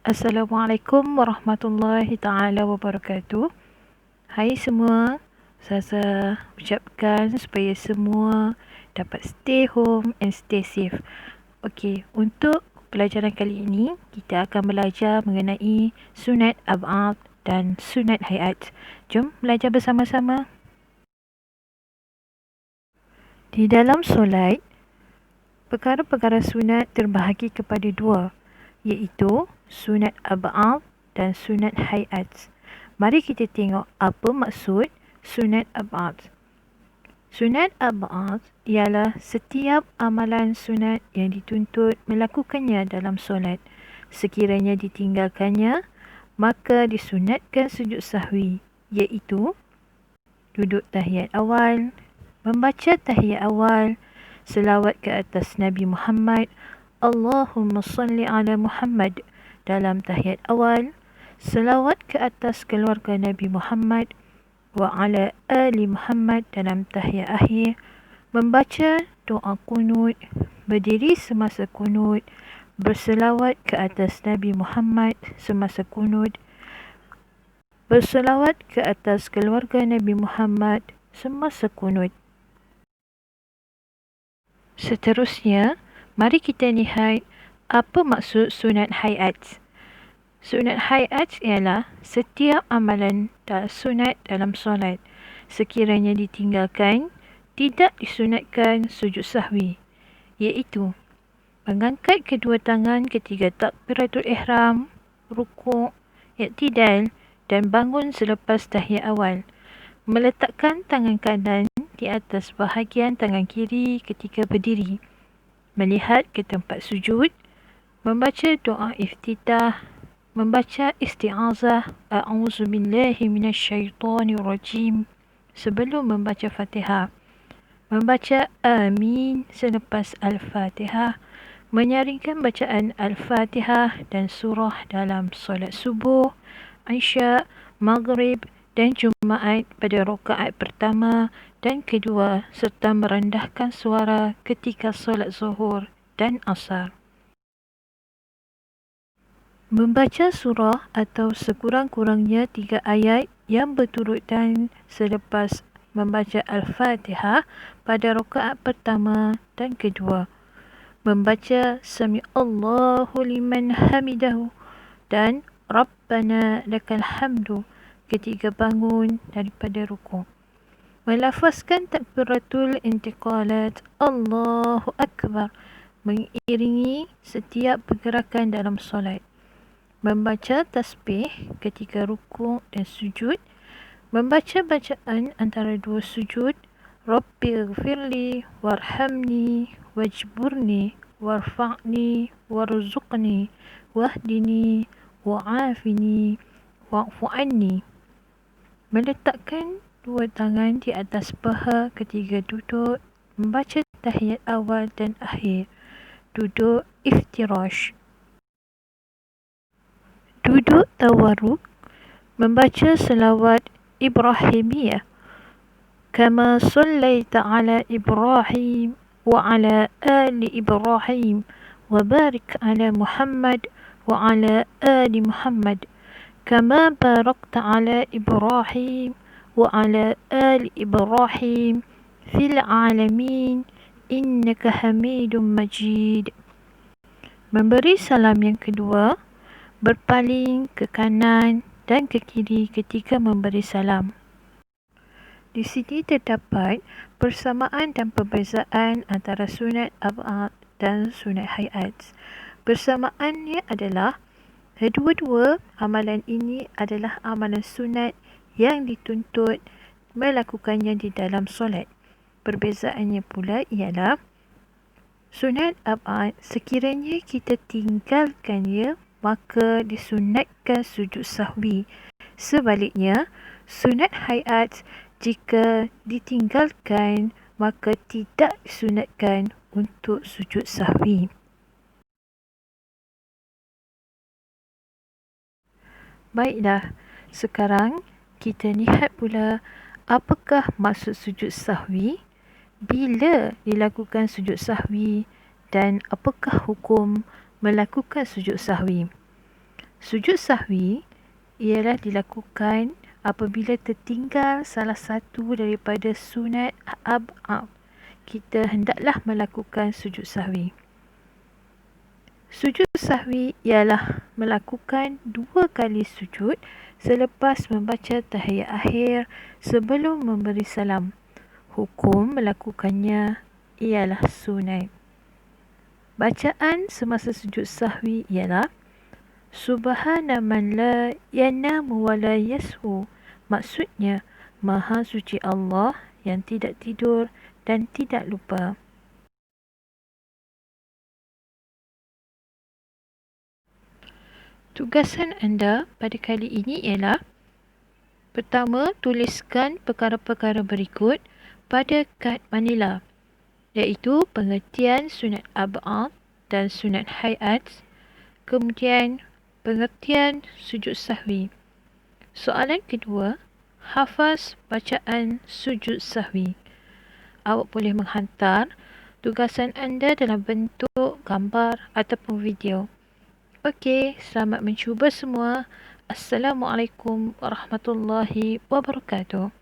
Assalamualaikum warahmatullahi taala wabarakatuh. Hai semua, saya ucapkan supaya semua dapat stay home and stay safe. Okey, untuk pelajaran kali ini kita akan belajar mengenai sunat ab'ad dan sunat hayat. Jom belajar bersama-sama. Di dalam solat, perkara-perkara sunat terbahagi kepada dua, iaitu sunat ab'ad dan sunat hayat. Mari kita tengok apa maksud sunat ab'ad. Sunat ab'ad ialah setiap amalan sunat yang dituntut melakukannya dalam solat. Sekiranya ditinggalkannya, maka disunatkan sujud sahwi, iaitu duduk tahiyat awal, membaca tahiyat awal, selawat ke atas Nabi Muhammad, Allahumma salli ala Muhammad dalam tahiyat awal, selawat ke atas keluarga Nabi Muhammad wa ala ali Muhammad dalam tahiyat akhir, membaca doa kunut, berdiri semasa kunut, berselawat ke atas Nabi Muhammad semasa kunut, berselawat ke atas keluarga Nabi Muhammad semasa kunut. Seterusnya, mari kita lihat apa maksud sunat hayat. Sunat hayat ialah setiap amalan sunat dalam solat. Sekiranya ditinggalkan, tidak disunatkan sujud sahwi, iaitu mengangkat kedua tangan ketika takbiratul ihram, rukuk, i'tidal dan bangun selepas tahiyat awal. Meletakkan tangan kanan di atas bahagian tangan kiri ketika berdiri. Melihat ke tempat sujud, membaca doa iftitah, membaca isti'azah a'udzubillahi minasyaitonirrajim sebelum membaca Fatihah, membaca amin selepas Al-Fatihah, menyaringkan bacaan Al-Fatihah dan surah dalam solat subuh, Isya, Maghrib dan Jumaat pada rakaat pertama dan kedua serta merendahkan suara ketika solat zuhur dan asar. Membaca surah atau sekurang-kurangnya 3 ayat yang berturutan selepas membaca Al-Fatihah pada rakaat pertama dan kedua. Membaca Sami Allahu liman hamidahu dan Rabbana lakal hamdu ketika bangun daripada rukuk. Melafazkan takbiratul intiqalat Allahu Akbar mengiringi setiap pergerakan dalam solat. Membaca tasbih ketika rukuk dan sujud. Membaca bacaan antara dua sujud, Rabbighfirli warhamni wajburni warfa'ni warzuqni wahdini wa'afini wa'fu anni. Meletakkan dua tangan di atas paha ketika duduk, membaca tahiyat awal dan akhir, duduk iftirash. Duduk tawarruk, membaca selawat Ibrahimiyah, kama sallaita ala Ibrahim wa ala ali Ibrahim wa barik ala Muhammad wa ala ali Muhammad kama barakta ala Ibrahim wa ala ali Ibrahim fil alamin innaka Hamidum Majid. Memberi salam yang kedua, berpaling ke kanan dan ke kiri ketika memberi salam. Di sini terdapat persamaan dan perbezaan antara sunat ab'ad dan sunat hayat. Persamaannya adalah kedua-dua amalan ini adalah amalan sunat yang dituntut melakukannya di dalam solat. Perbezaannya pula ialah sunat ab'ad sekiranya kita tinggalkannya maka disunatkan sujud sahwi. Sebaliknya, sunat hayat jika ditinggalkan maka tidak disunatkan untuk sujud sahwi. Baiklah, sekarang kita lihat pula apakah maksud sujud sahwi, bila dilakukan sujud sahwi dan apakah hukum melakukan sujud sahwi. Sujud sahwi ialah dilakukan apabila tertinggal salah satu daripada sunat ab'ad. Kita hendaklah melakukan sujud sahwi. Sujud sahwi ialah melakukan 2 kali sujud selepas membaca tahiyat akhir sebelum memberi salam. Hukum melakukannya ialah sunat. Bacaan semasa sujud sahwi ialah Subhana man la yanamu wa la yashu. Maksudnya, Maha Suci Allah yang tidak tidur dan tidak lupa. Tugasan anda pada kali ini ialah: pertama, tuliskan perkara-perkara berikut pada kad manila, iaitu pengertian sunat ab'ad dan sunat hayat, kemudian pengertian sujud sahwi. Soalan kedua, hafaz bacaan sujud sahwi. Awak boleh menghantar tugasan anda dalam bentuk gambar ataupun video. Okey, selamat mencuba semua. Assalamualaikum warahmatullahi wabarakatuh.